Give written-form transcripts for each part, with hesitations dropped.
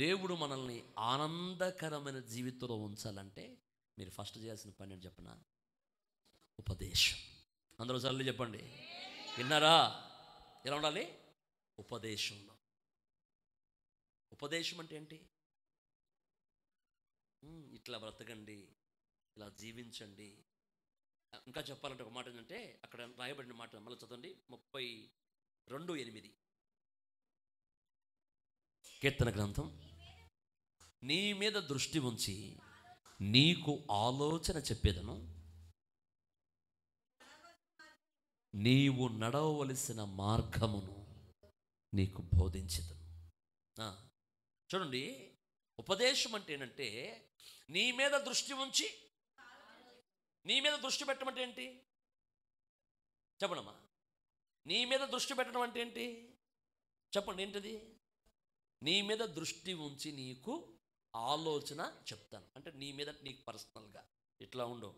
దేవుడు మనల్ని ఆనందకరమైన జీవితంలో ఉంచాలంటే మీరు ఫస్ట్ చేయాల్సిన పని అని చెప్పిన ఉపదేశం. అందరూ సార్లు చెప్పండి, విన్నారా? ఎలా ఉండాలి? ఉపదేశంలో. ఉపదేశం అంటే ఏంటి? ఇట్లా బ్రతకండి, ఇలా జీవించండి. ఇంకా చెప్పాలంటే ఒక మాట ఏంటంటే, అక్కడ రాయబడిన మాట మళ్ళీ చదవండి, 32:8 కీర్తన గ్రంథం. నీ మీద దృష్టి ఉంచి నీకు ఆలోచన చెప్పేదను, నీవు నడవవలసిన మార్గమును నీకు బోధించదను. చూడండి, ఉపదేశం అంటే ఏంటంటే నీ మీద దృష్టి ఉంచి, నీ మీద దృష్టి పెట్టడం ఏంటి చెప్పడమ్మా? నీ మీద దృష్టి పెట్టడం అంటే ఏంటి చెప్పండి, ఏంటిది? నీ మీద దృష్టి ఉంచి నీకు ఆలోచన చెప్తాను అంటే నీ మీద నీకు పర్సనల్గా ఇట్లా ఉండు,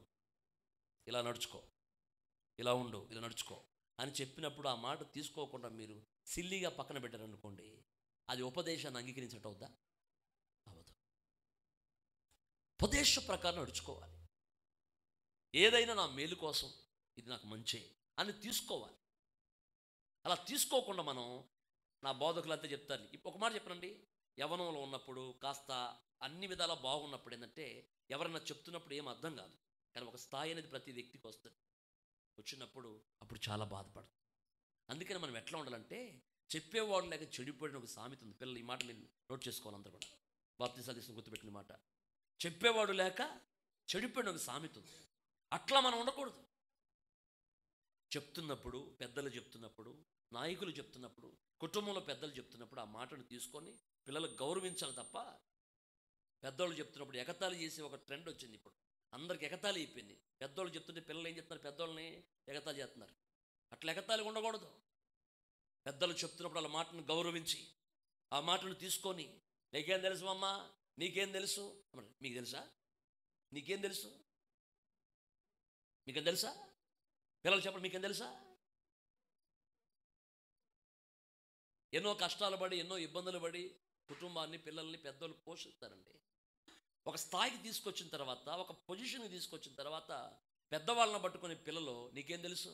ఇలా నడుచుకో, ఇలా ఉండు, ఇలా నడుచుకో అని చెప్పినప్పుడు ఆ మాట తీసుకోకుండా మీరు సిల్లిగా పక్కన పెట్టారనుకోండి, అది ఉపదేశాన్ని అంగీకరించినట్టు అవుద్దా? అవ్వదు. ఉపదేశ ప్రకారం నడుచుకోవాలి. ఏదైనా నా మేలు కోసం, ఇది నాకు మంచి అని తీసుకోవాలి. అలా తీసుకోకుండా మనం, నా బోధకులు అంతే చెప్తారు. ఒక మాట చెప్పనండి, యవ్వనంలో ఉన్నప్పుడు కాస్త అన్ని విధాలా బాగున్నప్పుడు ఏంటంటే ఎవరన్నా చెప్తున్నప్పుడు ఏం అర్థం కాదు, కానీ ఒక స్థాయి అనేది ప్రతి వ్యక్తికి వస్తుంది. వచ్చినప్పుడు అప్పుడు చాలా బాధపడుతుంది. అందుకని మనం ఎట్లా ఉండాలంటే, చెప్పేవాడు లేక చెడిపోయిన ఒక సామెత ఉంది. పిల్లలు ఈ మాటలు నోట్ చేసుకోవాలి, అందరూ కూడా బాప్తిసాలు తీసుకుని గుర్తుపెట్టిన మాట. చెప్పేవాడు లేక చెడిపోయిన ఒక సామెత ఉంది. అట్లా మనం ఉండకూడదు. చెప్తున్నప్పుడు, పెద్దలు చెప్తున్నప్పుడు, నాయకులు చెప్తున్నప్పుడు, కుటుంబంలో పెద్దలు చెప్తున్నప్పుడు ఆ మాటను తీసుకొని పిల్లలు గౌరవించాలి తప్ప, పెద్దోళ్ళు చెప్తున్నప్పుడు ఎగతాళి చేసి ఒక ట్రెండ్ వచ్చింది. ఇప్పుడు అందరికి ఎగతాళి అయిపోయింది. పెద్దోళ్ళు చెప్తుంటే పిల్లలు ఏం చెప్తున్నారు? పెద్దోళ్ళని ఎగతాళి చేస్తున్నారు. అట్లా ఎగతాళి ఉండకూడదు. పెద్దలు చెప్తున్నప్పుడు వాళ్ళ మాటను గౌరవించి ఆ మాటను తీసుకొని, నీకేం తెలుసు అమ్మ, నీకేం తెలుసు, మీకు తెలుసా, నీకేం తెలుసు, మీకేం తెలుసా? పిల్లలు చెప్పండి, మీకేం తెలుసా? ఎన్నో కష్టాలు పడి, ఎన్నో ఇబ్బందులు పడి కుటుంబాన్ని, పిల్లల్ని పెద్దలు పోషిస్తారండి. ఒక స్థాయికి తీసుకొచ్చిన తర్వాత, ఒక పొజిషన్కి తీసుకొచ్చిన తర్వాత పెద్దవాళ్ళని పట్టుకునే పిల్లలు, నీకేం తెలుసు,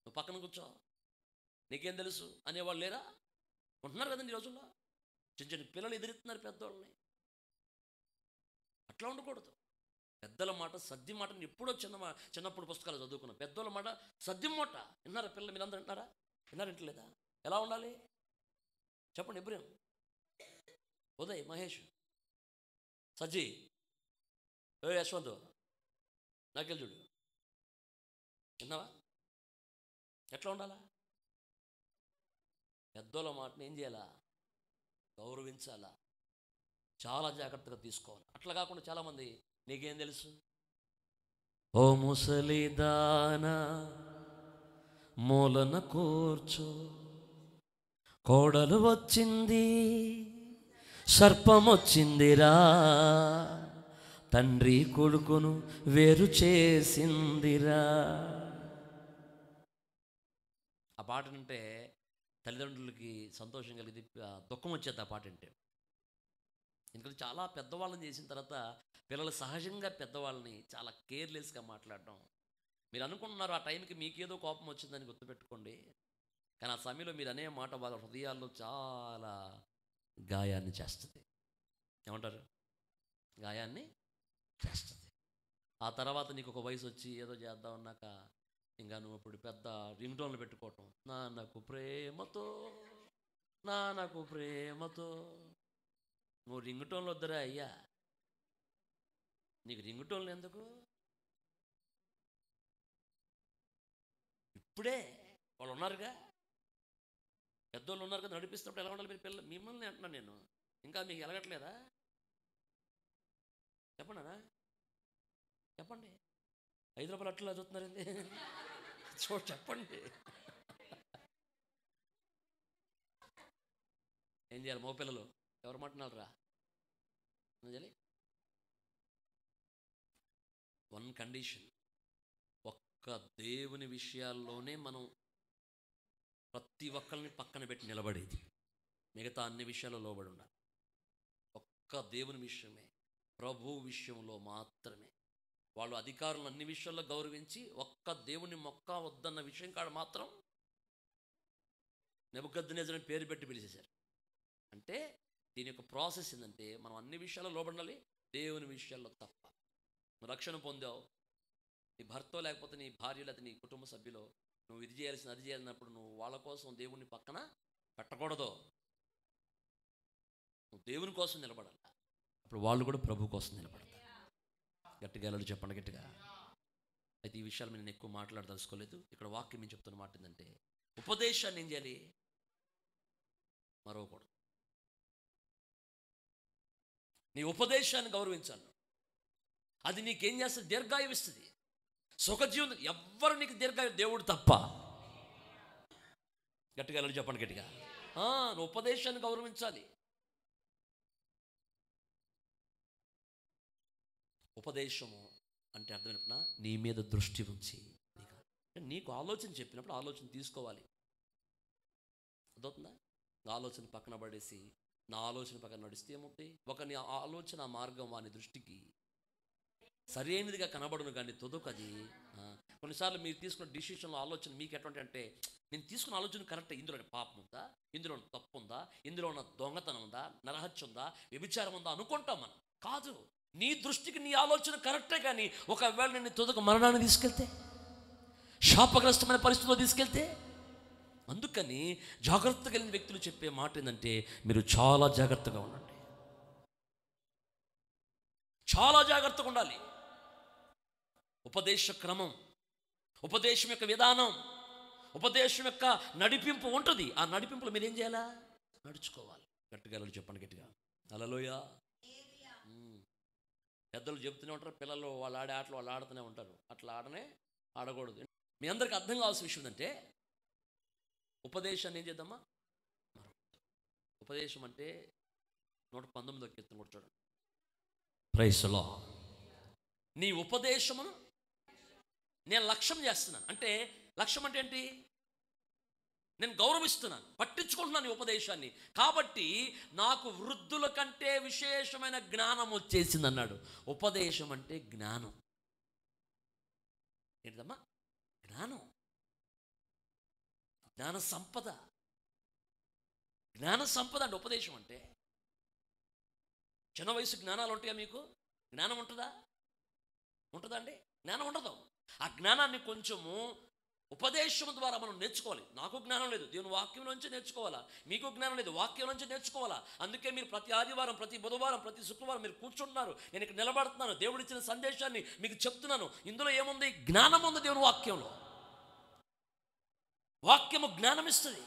నువ్వు పక్కన కూర్చో, నీకేం తెలుసు అనేవాళ్ళు లేరా? ఉంటున్నారు కదండి ఈ రోజుల్లో. చిన్న చిన్న పిల్లలు ఎదురెత్తున్నారు పెద్దవాళ్ళని. అట్లా ఉండకూడదు. పెద్దల మాట, సద్ది మాటని ఎప్పుడో చిన్నప్పుడు పుస్తకాలు చదువుకున్నాం. పెద్దోళ్ళ మాట సద్ది మాట విన్నారా? పిల్లలు మీరందరూ వింటున్నారా? విన్నారంటలేదా? ఎలా ఉండాలి చెప్పండి. ఇబ్రహీం, ఉదయ్, మహేష్, సజ్జి, యశ్వంత్, నాకెళ్ళి చూడు, విన్నావా? ఎట్లా ఉండాలా? పెద్దోళ్ళ మాటని ఏం చేయాలా? గౌరవించాలా, చాలా జాగ్రత్తగా తీసుకోవాలి. అట్లా కాకుండా చాలామంది, నీకేం తెలుసు, ఓ ముసలిదానా మూలన కూర్చో, కోడలు వచ్చింది, సర్పం వచ్చిందిరా, తండ్రి కొడుకును వేరు చేసిందిరా. ఆ పాట అంటే తల్లిదండ్రులకి సంతోషం కలిగి దుఃఖం వచ్చేది ఆ పాట అంటే. ఎందుకంటే చాలా పెద్దవాళ్ళని చేసిన తర్వాత పిల్లలు సహజంగా పెద్దవాళ్ళని చాలా కేర్లెస్గా మాట్లాడడం. మీరు అనుకుంటున్నారు ఆ టైంకి మీకేదో కోపం వచ్చిందని గుర్తుపెట్టుకోండి, కానీ ఆ సమయంలో మీరు అనే మాట వాళ్ళ హృదయాల్లో చాలా గాయాన్ని చేస్తుంది. ఏమంటారు? గాయాన్ని చేస్తుంది. ఆ తర్వాత నీకు ఒక వయసు వచ్చి ఏదో చేద్దాం అన్నాక ఇంకా నువ్వు ఇప్పుడు పెద్ద రింగ్ టోన్లు పెట్టుకోవటం, నాన్నకు ప్రేమతో, నాన్నకు ప్రేమతో. నువ్వు రింగ్ టోన్లు వద్దురా అయ్యా, నీకు రింగ్ టోన్లు ఎందుకు? ఇప్పుడే వాళ్ళు ఉన్నారుగా, పెద్దోళ్ళు ఉన్నారు కదా, నడిపిస్తున్నప్పుడు ఎలా ఉండాలి? మీరు పిల్లలు, మిమ్మల్ని అంటున్నాను నేను, ఇంకా మీకు ఎలగట్లేదా? చెప్పండి అన్నా, చెప్పండి. 5 రూపాయలు అట్లా చూస్తున్నారండి, చెప్పండి. ఏం చేయాలి? మగ పిల్లలు ఎవరు మాట్లాడారా? చేయాలి వన్ కండిషన్, ఒక్క దేవుని విషయాల్లోనే మనం ప్రతి ఒక్కరిని పక్కన పెట్టి నిలబడేది, మిగతా అన్ని విషయాల్లో లోబడి ఉండాలి. ఒక్క దేవుని విషయమే, ప్రభు విషయంలో మాత్రమే. వాళ్ళు అధికారులను అన్ని విషయాల్లో గౌరవించి ఒక్క దేవుని మొక్క వద్దన్న విషయం కాడ మాత్రం నెబుకద్నెజరు పేరు పెట్టి పిలిచేశారు. అంటే దీని యొక్క ప్రాసెస్ ఏంటంటే, మనం అన్ని విషయాల్లో లోబడాలి, దేవుని విషయాల్లో తప్ప. రక్షణ పొందావు, నీ భర్త లేకపోతే నీ భార్య లేకపోతే నీ కుటుంబ సభ్యులు నువ్వు ఇది చేయాల్సిన అది చేయాలన్నప్పుడు నువ్వు వాళ్ళ కోసం దేవుని పక్కన పెట్టకూడదు. నువ్వు దేవుని కోసం నిలబడాలి, అప్పుడు వాళ్ళు కూడా ప్రభు కోసం నిలబడతారు. గట్టిగా వెళ్ళాలి, చెప్పండి గట్టిగా. అయితే ఈ విషయాలు నేను ఎక్కువ మాట్లాడదలుచుకోలేదు. ఇక్కడ వాక్యం నేను చెప్తున్న మాట ఏంటంటే, ఉపదేశాన్ని ఏం చేయాలి? మరవకూడదు. నీ ఉపదేశాన్ని గౌరవించాలి. అది నీకేం చేస్తుంది? దీర్ఘాయువిస్తుంది, సుఖజీవనం. ఎవ్వరు నీకు దీర్ఘాయు? దేవుడు తప్ప. గట్టిగా వెళ్ళాలి, చెప్పండి గట్టిగా. నువ్వు ఉపదేశాన్ని గౌరవించాలి. ఉపదేశము అంటే అర్థం ఏంటంటే, నీ మీద దృష్టి ఉంచి నీకు ఆలోచన చెప్పినప్పుడు ఆలోచన తీసుకోవాలి. అర్థవుతుందా? నా ఆలోచన పక్కన పడేసి నా ఆలోచన పక్కన నడిస్తే ఏమవుతాయి? నీ ఆలోచన మార్గం వాని దృష్టికి సరైనదిగా కనబడును, కానీ తొదకది. కొన్నిసార్లు మీరు తీసుకున్న డిసిషన్లో ఆలోచన మీకు ఎటువంటి అంటే, నేను తీసుకున్న ఆలోచన కరెక్ట్, ఇందులో పాపం ఉందా, ఇందులో తప్పు ఉందా, ఇందులో ఉన్న దొంగతనం ఉందా, నరహత్య ఉందా, వ్యభిచారం ఉందా అనుకుంటాం మనం. కాదు, నీ దృష్టికి నీ ఆలోచన కరెక్టే, కానీ ఒకవేళ నేను తొదక మరణాన్ని తీసుకెళ్తే, శాపగ్రస్తమైన పరిస్థితిలో తీసుకెళ్తే. అందుకని జాగ్రత్త కలిగిన వ్యక్తులు చెప్పే మాట ఏంటంటే, మీరు చాలా జాగ్రత్తగా ఉండండి, చాలా జాగ్రత్తగా ఉండాలి. ఉపదేశ క్రమం, ఉపదేశం యొక్క విధానం, ఉపదేశం యొక్క నడిపింపు ఉంటుంది. ఆ నడిపింపులో మీరు ఏం చేయాలా? నడుచుకోవాలి. గట్టిగా చెప్పండి గట్టిగా. హల్లెలూయా. పెద్దలు చెప్తూనే ఉంటారు, పిల్లలు వాళ్ళు ఆడే ఆటలు వాళ్ళు ఆడుతూనే ఉంటారు. అట్లా ఆడకూడదు. మీ అందరికి అర్థం కావాల్సిన విషయం ఏంటంటే, ఉపదేశాన్ని ఏం చేద్దామా? ఉపదేశం అంటే 119వ కీర్తన కూడా చూడండి. Praise the Lord. నీ ఉపదేశమును నేను లక్ష్యం చేస్తున్నాను. అంటే లక్ష్యం అంటే ఏంటి? నేను గౌరవిస్తున్నాను, పట్టించుకుంటున్నాను ఈ ఉపదేశాన్ని. కాబట్టి నాకు వృద్ధుల కంటే విశేషమైన జ్ఞానం వచ్చేసింది అన్నాడు. ఉపదేశం అంటే జ్ఞానం. ఏంటమ్మా? జ్ఞానం, జ్ఞాన సంపద. జ్ఞాన సంపద అంటే ఉపదేశం అంటే. చిన్న వయసు జ్ఞానాలు ఉంటాయా మీకు? జ్ఞానం ఉంటుందా? అండి? జ్ఞానం ఉండదు. ఆ జ్ఞానాన్ని కొంచెము ఉపదేశం ద్వారా మనం నేర్చుకోవాలి. నాకు జ్ఞానం లేదు, దేవుని వాక్యం నుంచి నేర్చుకోవాలా. మీకు జ్ఞానం లేదు, వాక్యం నుంచి నేర్చుకోవాలా. అందుకే మీరు ప్రతి ఆదివారం, ప్రతి బుధవారం, ప్రతి శుక్రవారం మీరు కూర్చుంటున్నారు. నేను ఇక్కడ నిలబడుతున్నాను, దేవుడు ఇచ్చిన సందేశాన్ని మీకు చెప్తున్నాను. ఇందులో ఏముంది? జ్ఞానం ఉంది. దేవుని వాక్యంలో వాక్యము జ్ఞానం ఇస్తుంది.